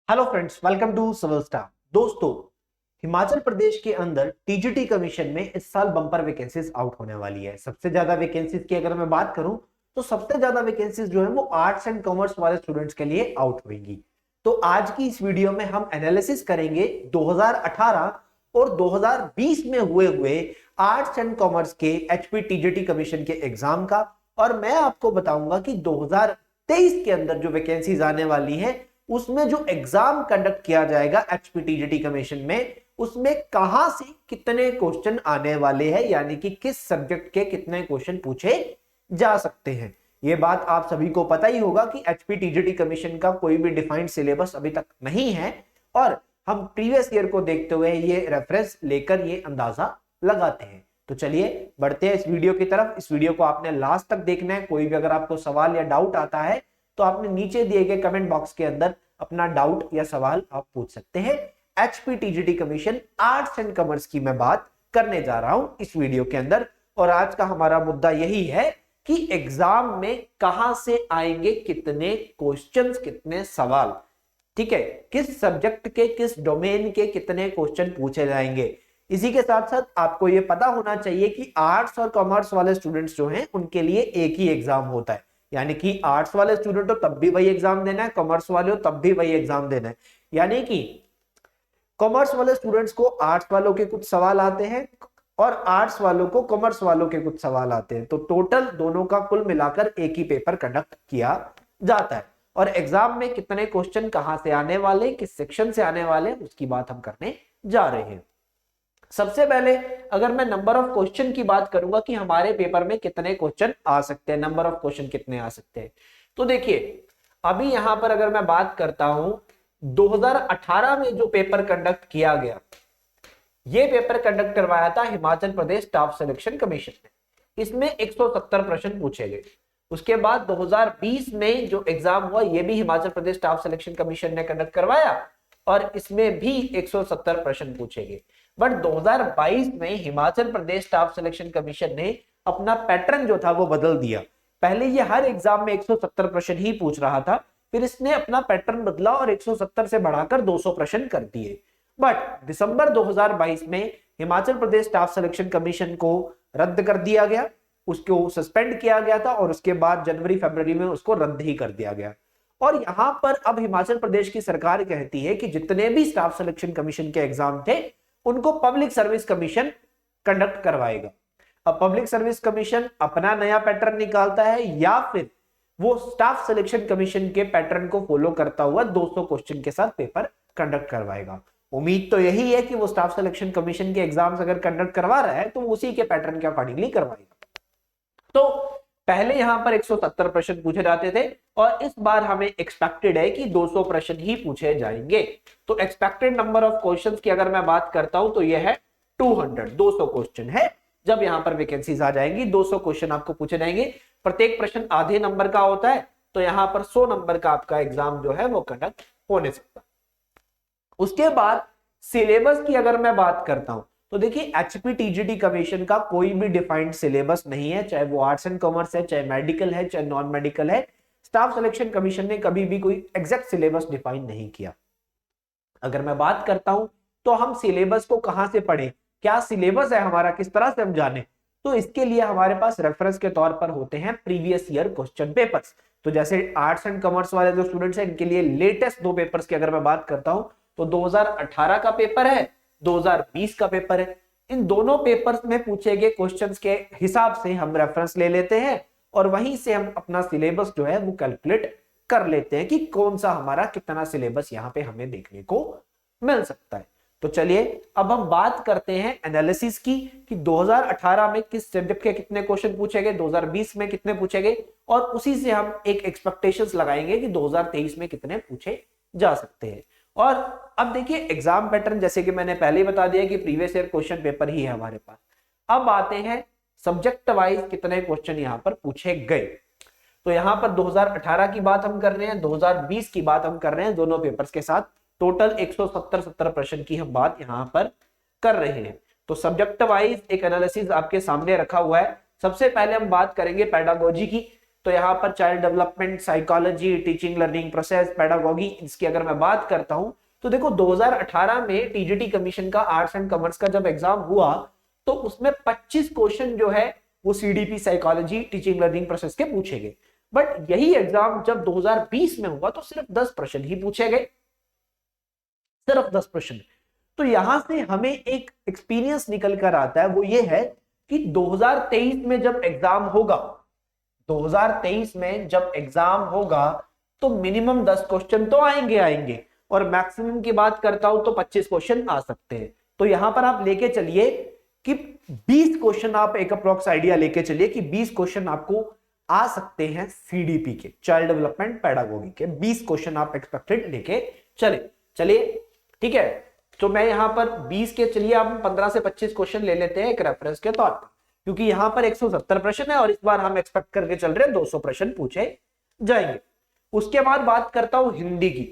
Hello friends, welcome to civil star. दोस्तों, हिमाचल प्रदेश के अंदर टीजीटी कमीशन में इस साल बम्पर वैकेंसीज आउट होने वाली है। सबसे ज्यादा वैकेंसीज की अगर मैं बात करूं तो सबसे ज्यादा वैकेंसीज जो है वो आर्ट्स एंड कॉमर्स वाले स्टूडेंट्स के लिए आउट होंगी। तो आज की इस वीडियो में हम एनालिसिस करेंगे 2018 और 2020 में हुए आर्ट्स एंड कॉमर्स के एचपी टीजीटी कमीशन के एग्जाम का, और मैं आपको बताऊंगा कि 2023 के अंदर जो वैकेंसीज आने वाली है उसमें जो एग्जाम कंडक्ट किया जाएगा एचपीटीजीटी कमीशन में, उसमें कहां से कितने क्वेश्चन आने वाले हैं, यानी कि किस सब्जेक्ट के कितने क्वेश्चन पूछे जा सकते हैं। यह बात आप सभी को पता ही होगा कि एचपीटीजीटी कमीशन का कोई भी डिफाइंड सिलेबस अभी तक नहीं है, और हम प्रीवियस ईयर को देखते हुए ये रेफरेंस लेकर ये अंदाजा लगाते हैं। तो चलिए बढ़ते हैं इस वीडियो की तरफ। इस वीडियो को आपने लास्ट तक देखना है। कोई भी अगर आपको सवाल या डाउट आता है तो आपने नीचे दिए गए कमेंट बॉक्स के अंदर अपना डाउट या सवाल आप पूछ सकते हैं। एचपीटीजीटी कमीशन आर्ट्स एंड कॉमर्स की मैं बात करने जा रहा हूं इस वीडियो के अंदर, और आज का हमारा मुद्दा यही है कि एग्जाम में कहां से आएंगे कितने क्वेश्चंस, कितने सवाल। ठीक है, किस सब्जेक्ट के किस डोमेन के कितने क्वेश्चन पूछे जाएंगे। इसी के साथ साथ आपको यह पता होना चाहिए कि आर्ट्स और कॉमर्स वाले स्टूडेंट्स जो हैं उनके लिए एक ही एग्जाम होता है, यानी कि आर्ट्स वाले स्टूडेंट हो तब भी वही एग्जाम देना है, कॉमर्स वाले हो तब भी वही एग्जाम देना है। यानी कि कॉमर्स वाले स्टूडेंट्स को आर्ट्स वालों के कुछ सवाल आते हैं और आर्ट्स वालों को कॉमर्स वालों के कुछ सवाल आते हैं, तो टोटल दोनों का कुल मिलाकर एक ही पेपर कंडक्ट किया जाता है। और एग्जाम में कितने क्वेश्चन कहां से आने वाले, किस सेक्शन से आने वाले, उसकी बात हम करने जा रहे हैं। सबसे पहले अगर मैं नंबर ऑफ क्वेश्चन की बात करूंगा कि हमारे पेपर में कितने क्वेश्चन आ सकते हैं, नंबर ऑफ क्वेश्चन कितने आ सकते हैं, तो देखिए अभी यहां पर अगर मैं बात करता हूं 2018 में जो पेपर कंडक्ट किया गया, ये पेपर कंडक्ट करवाया था Himachal Pradesh staff selection commission ने। इसमें 170 प्रश्न पूछे गए। उसके बाद 2020 में जो एग्जाम हुआ ये भी Himachal Pradesh staff selection commission ने कंडक्ट करवाया और इसमें भी 170 प्रश्न पूछे गए। बट 2022 में Himachal Pradesh staff selection commission ने अपना पैटर्न जो था वो बदल दिया। पहले ये हर एग्जाम में 170 प्रश्न ही पूछ रहा था, फिर इसने अपना पैटर्न बदला और 170 से बढ़ाकर 200 प्रश्न कर दिए। बट दिसंबर 2022 में Himachal Pradesh staff selection commission को रद्द कर दिया गया, उसको सस्पेंड किया गया था और उसके बाद जनवरी फरवरी में उसको रद्द ही कर दिया गया। और यहां पर अब हिमाचल प्रदेश की सरकार कहती है कि जितने भी स्टाफ सिलेक्शन कमीशन के एग्जाम थे उनको पब्लिक सर्विस कमीशन कंडक्ट करवाएगा। अब पब्लिक सर्विस कमीशन अपना नया पैटर्न निकालता है या फिर वो स्टाफ सिलेक्शन कमीशन के पैटर्न को फॉलो करता हुआ 200 क्वेश्चन के साथ पेपर कंडक्ट करवाएगा। उम्मीद तो यही है कि वो स्टाफ सिलेक्शन कमीशन के एग्जाम्स अगर कंडक्ट करवा रहा है तो उसी के पैटर्न के अकॉर्डिंगली करवाएगा। तो पहले यहां पर 170 प्रश्न पूछे जाते थे और इस बार हमें एक्सपेक्टेड है कि 200 प्रश्न ही पूछे जाएंगे। तो एक्सपेक्टेड नंबर ऑफ क्वेश्चंस की अगर मैं बात करता हूं तो यह है 200 क्वेश्चन है। जब यहां पर वैकेंसीज आ जाएंगी 200 क्वेश्चन आपको पूछे जाएंगे। प्रत्येक प्रश्न आधे नंबर का होता है, तो यहां पर 100 नंबर का आपका एग्जाम जो है वो कंडक्ट होने सकता है। उसके बाद सिलेबस की अगर मैं बात करता हूं तो देखिए एचपीटीजीटी कमीशन का कोई भी डिफाइंड सिलेबस नहीं है, चाहे वो आर्ट्स एंड कॉमर्स है, चाहे मेडिकल है, चाहे नॉन मेडिकल है। स्टाफ सिलेक्शन कमीशन ने कभी भी कोई एग्जैक्ट सिलेबस डिफाइन नहीं किया। अगर मैं बात करता हूं तो हम सिलेबस को कहां से पढ़ें, क्या सिलेबस है हमारा, किस तरह से हम जाने, तो इसके लिए हमारे पास रेफरेंस के तौर पर होते हैं प्रीवियस ईयर क्वेश्चन पेपर्स। तो जैसे आर्ट्स एंड कॉमर्स वाले जो स्टूडेंट्स हैं इनके लिए लेटेस्ट 2 पेपर्स की अगर मैं बात करता हूं तो 2018 का पेपर है, 2020 का पेपर है। इन दोनों पेपर्स में पूछे गए क्वेश्चंस के हिसाब से हम रेफरेंस ले लेते हैं और वहीं से हम अपना सिलेबस जो है वो कैलकुलेट कर लेते हैं कि कौन सा हमारा कितना सिलेबस यहां पे हमें देखने को मिल सकता है। तो चलिए अब हम बात करते हैं एनालिसिस की कि 2018 में किस सब्जेक्ट के कितने क्वेश्चन पूछे गए, 2020 में कितने पूछे गए, और उसी से हम एक एक्सपेक्टेशंस लगाएंगे कि 2023 में कितने पूछे जा सकते हैं। और अब देखिए एग्जाम पैटर्न जैसे कि मैंने पहले ही बता दिया कि प्रीवियस ईयर क्वेश्चन पेपर ही है हमारे पास। अब आते हैं सब्जेक्ट वाइज कितने क्वेश्चन यहां पर पूछे गए। तो यहां पर 2018 की बात हम कर रहे हैं, 2020 की बात हम कर रहे हैं, दोनों पेपर्स के साथ टोटल 170 प्रश्न की हम बात यहां पर कर रहे हैं। तो सब्जेक्ट वाइज एक एनालिसिस आपके सामने रखा हुआ है। सबसे पहले हम बात करेंगे पेडागोजी की। तो यहाँ पर child development, psychology, teaching learning process, pedagogy, इसकी अगर मैं बात करता हूं तो देखो 2018 में टीजीटी कमीशन का आर्ट्स एंड कॉमर्स का जब एग्जाम हुआ तो उसमें 25 क्वेश्चन जो है वो CDP, psychology, teaching learning process के पूछे गए। बट यही एग्जाम जब 2020 में हुआ तो सिर्फ 10 प्रश्न ही पूछे गए, सिर्फ 10 प्रश्न। तो यहां से हमें एक एक्सपीरियंस निकल कर आता है, वो ये है कि 2023 में जब एग्जाम होगा, 2023 में जब एग्जाम होगा तो मिनिमम 10 क्वेश्चन तो आएंगे और मैक्सिमम की बात करता हूं तो 25 क्वेश्चन आ सकते हैं। तो यहां पर आप लेके चलिए कि 20 क्वेश्चन, आप एक अप्रोक्स आइडिया लेके चलिए कि 20 क्वेश्चन आपको आ सकते हैं सीडीपी के, चाइल्ड डेवलपमेंट पेडागोगी के 20 क्वेश्चन आप एक्सपेक्टेड लेके चलिए ठीक है। तो मैं यहां पर 20 के, चलिए आप 15 से 25 क्वेश्चन ले लेते हैं एक रेफरेंस के तौर पर, क्योंकि यहां पर 170 प्रश्न है और इस बार हम एक्सपेक्ट करके चल रहे हैं 200 प्रश्न पूछे जाएंगे। उसके बाद बात करता हूं हिंदी की,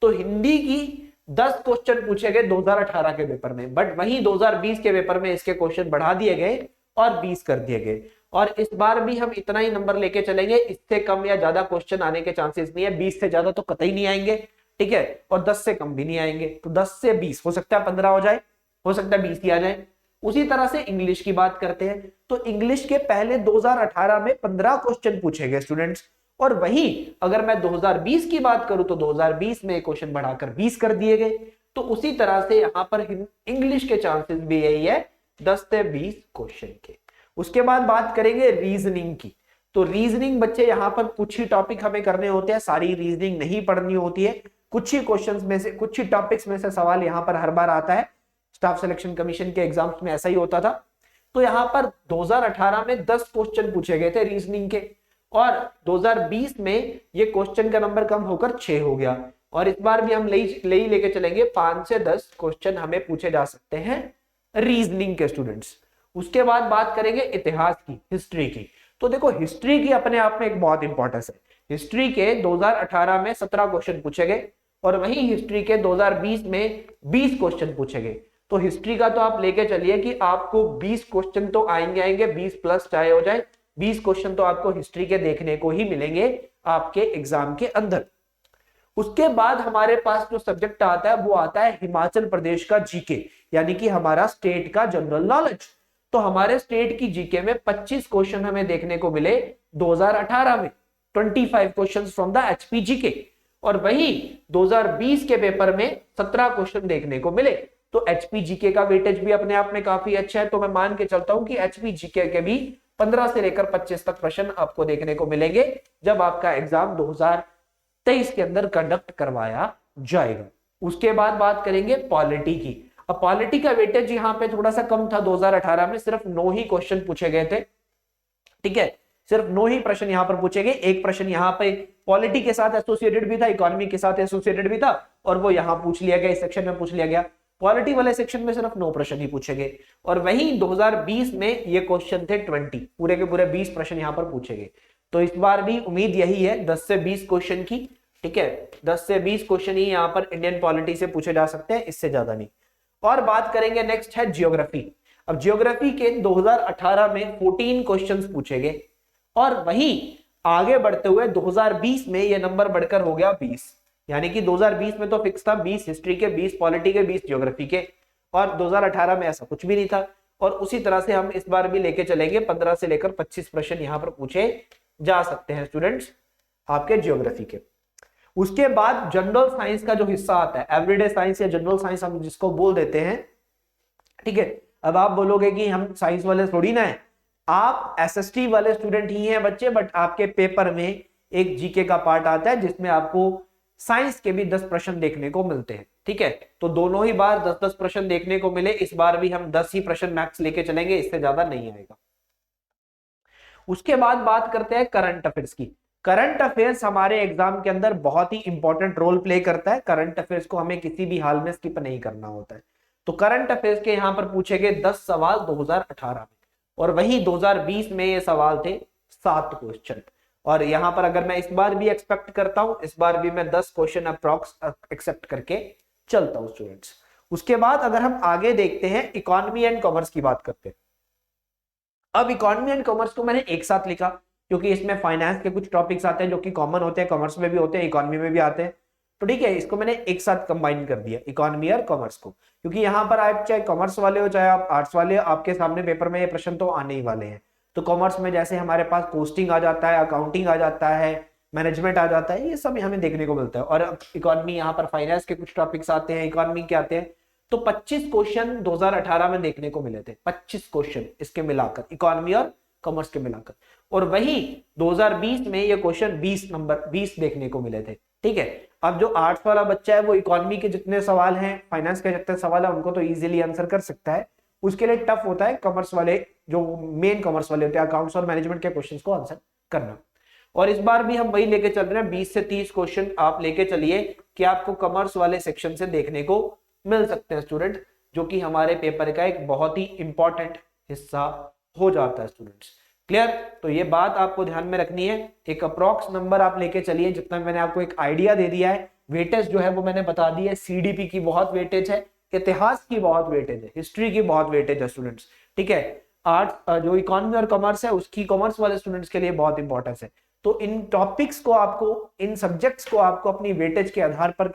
तो हिंदी की 10 क्वेश्चन पूछे गए 2018 के पेपर में, बट वहीं 2020 के पेपर में इसके क्वेश्चन बढ़ा दिए गए और 20 कर दिए गए। और इस बार भी हम इतना ही नंबर लेके चलेंगे, इससे कम या ज्यादा क्वेश्चन आने के चांसेस नहीं है, 20 से ज्यादा तो कतई नहीं आएंगे, ठीक है, और 10 से कम भी नहीं आएंगे। तो 10 से 20 हो सकता है 15 हो जाए, हो सकता है 20 ही आ जाए। उसी तरह से इंग्लिश की बात करते हैं, तो इंग्लिश के पहले 2018 में 15 क्वेश्चन पूछे गए स्टूडेंट्स, और वही अगर मैं 2020 की बात करूं तो 2020 में क्वेश्चन बढ़ाकर 20 कर दिए गए। तो उसी तरह से यहां पर इंग्लिश के चांसेस भी यही है, 10 से 20 क्वेश्चन के। उसके बाद बात करेंगे रीजनिंग की, तो रीजनिंग बच्चे यहां पर कुछ ही टॉपिक हमें करने होते हैं, सारी रीजनिंग नहीं पढ़नी होती है, कुछ ही क्वेश्चंस में से, कुछ ही टॉपिक्स में से सवाल यहां पर हर बार आता है। स्टाफ सिलेक्शन कमीशन के एग्जाम्स में ऐसा ही होता था। तो यहां पर 2018 में 10 क्वेश्चन पूछे गए थे रीजनिंग के, और 2020 में ये क्वेश्चन का नंबर कम होकर 6 हो गया, और इस बार भी हम लेके चलेंगे 5 से 10 क्वेश्चन हमें पूछे जा सकते हैं रीजनिंग के स्टूडेंट्स। उसके बाद बात करेंगे इतिहास की, हिस्ट्री की, तो देखो हिस्ट्री की अपने आप में एक बहुत इंपॉर्टेंस है। हिस्ट्री के 2018 में 17 क्वेश्चन पूछे गए, और वहीं हिस्ट्री के 2020 में 20 क्वेश्चन पूछे गए। तो हिस्ट्री का तो आप लेके चलिए कि आपको 20 क्वेश्चन तो आएंगे, 20 प्लस चाहे हो जाए, 20 क्वेश्चन तो आपको हिस्ट्री के देखने को ही मिलेंगे आपके एग्जाम के अंदर। उसके बाद हमारे पास जो सब्जेक्ट आता है वो आता है हिमाचल प्रदेश का जीके, यानी कि हमारा स्टेट का जनरल नॉलेज। तो हमारे स्टेट की जीके में 25 क्वेश्चन हमें देखने को मिले 2018 में, 25 questions from the HP GK, और वही 2020 के पेपर में 17 क्वेश्चन देखने को मिले। तो एचपी जीके का वेटेज भी अपने आप में काफी अच्छा है, तो मैं मान के चलता हूं कि एचपी जीके के भी 15 से लेकर 25 तक प्रश्न आपको देखने को मिलेंगे जब आपका एग्जाम 2023 के अंदर कंडक्ट करवाया जाएगा। उसके बाद बात करेंगे पॉलिटी की। अब पॉलिटी का वेटेज यहाँ पे थोड़ा सा कम था, 2018 में सिर्फ 9 ही क्वेश्चन पूछे गए थे, ठीक है, सिर्फ 9 ही प्रश्न यहाँ पर पूछे गए। एक प्रश्न यहाँ पे पॉलिटी के साथ एसोसिएटेड भी था, इकोनॉमी के साथ एसोसिएटेड भी था, और वो यहाँ पूछ लिया गया, इस सेक्शन में पूछ लिया गया। पॉलिटी वाले सेक्शन में सिर्फ 9 प्रश्न ही पूछे गए, और वहीं 2020 में ये क्वेश्चन थे 20, पूरे के पूरे 20 प्रश्न यहाँ पर पूछे गए। तो इस बार भी उम्मीद यही है 10 से 20 क्वेश्चन की, ठीक है, 10 से 20 क्वेश्चन ही यहाँ पर इंडियन पॉलिटी से पूछे जा सकते हैं, इससे ज्यादा नहीं। और बात करेंगे नेक्स्ट है ज्योग्राफी। अब ज्योग्राफी के 2018 में 14 क्वेश्चंस पूछे गए, और वहीं आगे बढ़ते हुए 2020 में यह नंबर बढ़कर हो गया 20, यानी कि 2020 में तो फिक्स था 20 हिस्ट्री के, 20 पॉलिटी के, 20 ज्योग्राफी के, और 2018 में ऐसा कुछ भी नहीं था। और उसी तरह से हम इस बार भी लेके चलेंगे, 15 से लेकर 25 प्रश्न यहां पर पूछे जा सकते हैं स्टूडेंट्स आपके ज्योग्राफी के। उसके बाद जनरल साइंस का जो हिस्सा आता है, एवरीडे साइंस या जनरल साइंस हम जिसको बोल देते हैं, ठीक है। अब आप बोलोगे कि हम साइंस वाले थोड़ी ना है, आप एसएसटी वाले स्टूडेंट ही हैं बच्चे, बट आपके पेपर में एक जीके का पार्ट आता है जिसमें आपको साइंस के भी 10 प्रश्न देखने को मिलते हैं, ठीक है। तो दोनों ही बार 10-10 प्रश्न देखने को मिले, इस बार भी हम 10 ही प्रश्न मैक्स लेके चलेंगे, इससे ज्यादा नहीं आएगा। उसके बाद बात करते हैं करंट अफेयर्स की। करंट अफेयर्स हमारे एग्जाम के अंदर बहुत ही इंपॉर्टेंट रोल प्ले करता है। करंट अफेयर्स को हमें किसी भी हाल में स्किप नहीं करना होता है। तो करंट अफेयर्स के यहां पर पूछे गए 10 सवाल 2018 में, और वहीं 2020 में ये सवाल थे 7 क्वेश्चन। और यहां पर अगर मैं इस बार भी एक्सपेक्ट करता हूं, इस बार भी मैं 10 क्वेश्चन अप्रॉक्स एक्सेप्ट करके चलता हूं स्टूडेंट्स। उसके बाद अगर हम आगे देखते हैं, इकोनॉमी एंड कॉमर्स की बात करते हैं। अब इकोनॉमी एंड कॉमर्स को मैंने एक साथ लिखा क्योंकि इसमें फाइनेंस के कुछ टॉपिक्स आते हैं जो कि कॉमन होते हैं, कॉमर्स में भी होते हैं, इकोनॉमी में भी आते हैं। तो ठीक है, इसको मैंने एक साथ कंबाइन कर दिया, इकोनॉमी और कॉमर्स को, क्योंकि यहाँ पर आप चाहे कॉमर्स वाले हो चाहे आप आर्ट्स वाले हो, आपके सामने पेपर में ये प्रश्न तो आने ही वाले हैं। तो कॉमर्स में जैसे हमारे पास कोस्टिंग आ जाता है, अकाउंटिंग आ जाता है, मैनेजमेंट आ जाता है, ये सब हमें देखने को मिलता है। और इकोनॉमी, यहाँ पर फाइनेंस के कुछ टॉपिक्स आते हैं, इकोनॉमी के आते हैं। तो 25 क्वेश्चन 2018 में देखने को मिले थे, 25 क्वेश्चन इसके मिलाकर, इकोनॉमी और कॉमर्स के मिलाकर। और वही 2020 में ये क्वेश्चन 20 देखने को मिले थे। ठीक है, अब जो आर्ट्स वाला बच्चा है वो इकोनॉमी के जितने सवाल हैं, फाइनेंस के जितने सवाल है, उनको तो इजीली आंसर कर सकता है। उसके लिए टफ होता है कॉमर्स वाले, जो मेन कॉमर्स वाले होते हैं, अकाउंट्स और मैनेजमेंट के क्वेश्चंस को आंसर करना। और इस बार भी हम वही लेके चल रहे हैं, 20 से 30 क्वेश्चन आप लेके चलिए कि आपको कॉमर्स वाले सेक्शन से देखने को मिल सकते हैं स्टूडेंट, जो कि हमारे पेपर का एक बहुत ही इंपॉर्टेंट हिस्सा हो जाता है स्टूडेंट्स। क्लियर? तो ये बात आपको ध्यान में रखनी है। एक अप्रॉक्स नंबर आप लेके चलिए, जितना मैंने आपको एक आइडिया दे दिया है। वेटेज जो है वो मैंने बता दी है, सीडीपी की बहुत वेटेज है, इतिहास की बहुत वेटेज है, हिस्ट्री की बहुत वेटेज है स्टूडेंट्स। ठीक है, आर्ट्स जो इकोनॉमी और कॉमर्स है उसकी कॉमर्स वाले स्टूडेंट्स के लिए बहुत इंपॉर्टेंस है। तो इन टॉपिक्स को आपको, इन सब्जेक्ट्स को आपको अपनी वेटेज के आधार पर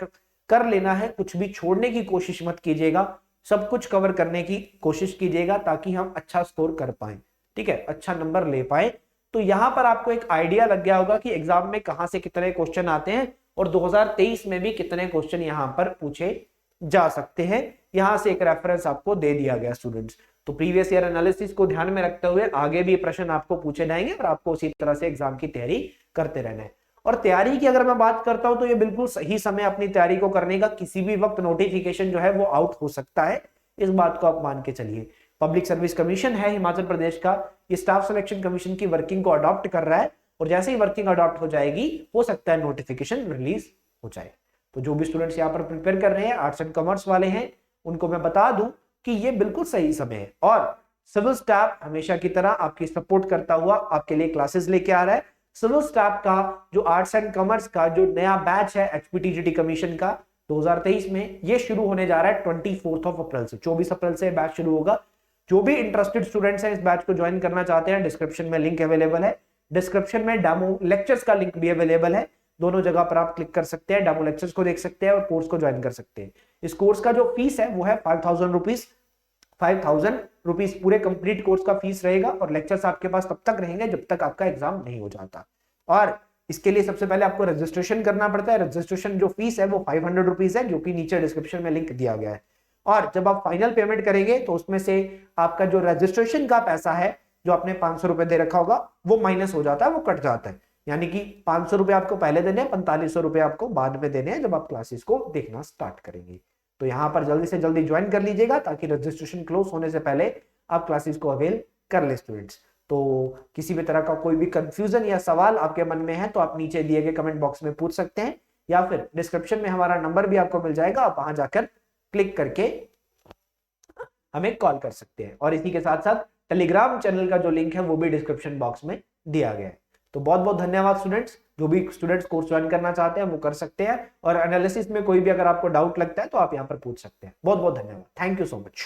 कर लेना है, कुछ भी छोड़ने की कोशिश मत कीजिएगा, सब कुछ कवर करने की कोशिश कीजिएगा ताकि हम अच्छा स्कोर कर पाए। ठीक है, अच्छा नंबर ले पाए। तो यहां पर आपको एक आइडिया लग गया होगा कि एग्जाम में कहां से कितने क्वेश्चन आते हैं और 2023 में भी कितने क्वेश्चन यहां पर पूछे जा सकते हैं। यहां से एक रेफरेंस आपको दे दिया गया स्टूडेंट्स। तो प्रीवियस ईयर एनालिसिस को ध्यान में रखते हुए आगे भी प्रश्न आपको पूछे जाएंगे और आपको उसी तरह से एग्जाम की तैयारी करते रहना है। और तैयारी की अगर मैं बात करता हूं तो ये बिल्कुल सही समय अपनी तैयारी को करने का, किसी भी वक्त नोटिफिकेशन जो है वो आउट हो सकता है, इस बात को आप मान के चलिए। पब्लिक सर्विस कमीशन है हिमाचल प्रदेश का, ये स्टाफ सिलेक्शन कमीशन की वर्किंग को अडॉप्ट कर रहा है और जैसे ही वर्किंग अडॉप्ट हो जाएगी हो सकता है नोटिफिकेशन रिलीज हो जाए। तो जो भी स्टूडेंट्स यहाँ पर प्रिपेयर कर रहे हैं, आर्ट्स एंड कॉमर्स वाले हैं, उनको मैं बता दूं कि ये बिल्कुल सही समय है। और सिविल स्टाफ हमेशा की तरह आपकी सपोर्ट करता हुआ आपके लिए क्लासेस लेके आ रहा है। सिविल स्टाफ का जो आर्ट्स एंड कॉमर्स का जो नया बैच है एचपीटीजीटी कमीशन का 2023 में, ये शुरू होने जा रहा है 24 अप्रैल से, 24 अप्रैल से बैच शुरू होगा। जो भी इंटरेस्टेड स्टूडेंट्स हैं इस बैच को ज्वाइन करना चाहते हैं, डिस्क्रिप्शन में लिंक अवेलेबल है। डिस्क्रिप्शन में डेमो लेक्चर्स का लिंक भी अवेलेबल है, दोनों जगह पर आप क्लिक कर सकते हैं, डेमो लेक्चर्स को देख सकते हैं और कोर्स को ज्वाइन कर सकते हैं। इस कोर्स का जो फीस है वो है 5000 रुपीज पूरे कंप्लीट कोर्स का फीस रहेगा और लेक्चर्स आपके पास तब तक रहेंगे जब तक आपका एग्जाम नहीं हो जाता। और इसके लिए सबसे पहले आपको रजिस्ट्रेशन करना पड़ता है। रजिस्ट्रेशन जो फीस है वो 500 रुपीज है, जो कि नीचे डिस्क्रिप्शन में लिंक दिया गया है। और जब आप फाइनल पेमेंट करेंगे तो उसमें से आपका जो रजिस्ट्रेशन का पैसा है, जो आपने 500 रुपए दे रखा होगा, वो माइनस हो जाता है, वो कट जाता है। यानी कि 500 रुपए आपको पहले देने हैं, 4500 रुपए आपको बाद में देने हैं जब आप क्लासेस को देखना स्टार्ट करेंगे। तो यहाँ पर जल्दी से जल्दी ज्वाइन कर लीजिएगा ताकि रजिस्ट्रेशन क्लोज होने से पहले आप क्लासेस को अवेल कर ले स्टूडेंट्स। तो किसी भी तरह का कोई भी कंफ्यूजन या सवाल आपके मन में है तो आप नीचे दिए गए कमेंट बॉक्स में पूछ सकते हैं, या फिर डिस्क्रिप्शन में हमारा नंबर भी आपको मिल जाएगा, आप वहां जाकर क्लिक करके हमें कॉल कर सकते हैं। और इसी के साथ साथ टेलीग्राम चैनल का जो लिंक है वो भी डिस्क्रिप्शन बॉक्स में दिया गया है। तो बहुत बहुत धन्यवाद स्टूडेंट्स। जो भी स्टूडेंट्स कोर्स ज्वाइन करना चाहते हैं वो कर सकते हैं, और एनालिसिस में कोई भी अगर आपको डाउट लगता है तो आप यहाँ पर पूछ सकते हैं। बहुत बहुत धन्यवाद, थैंक यू सो मच।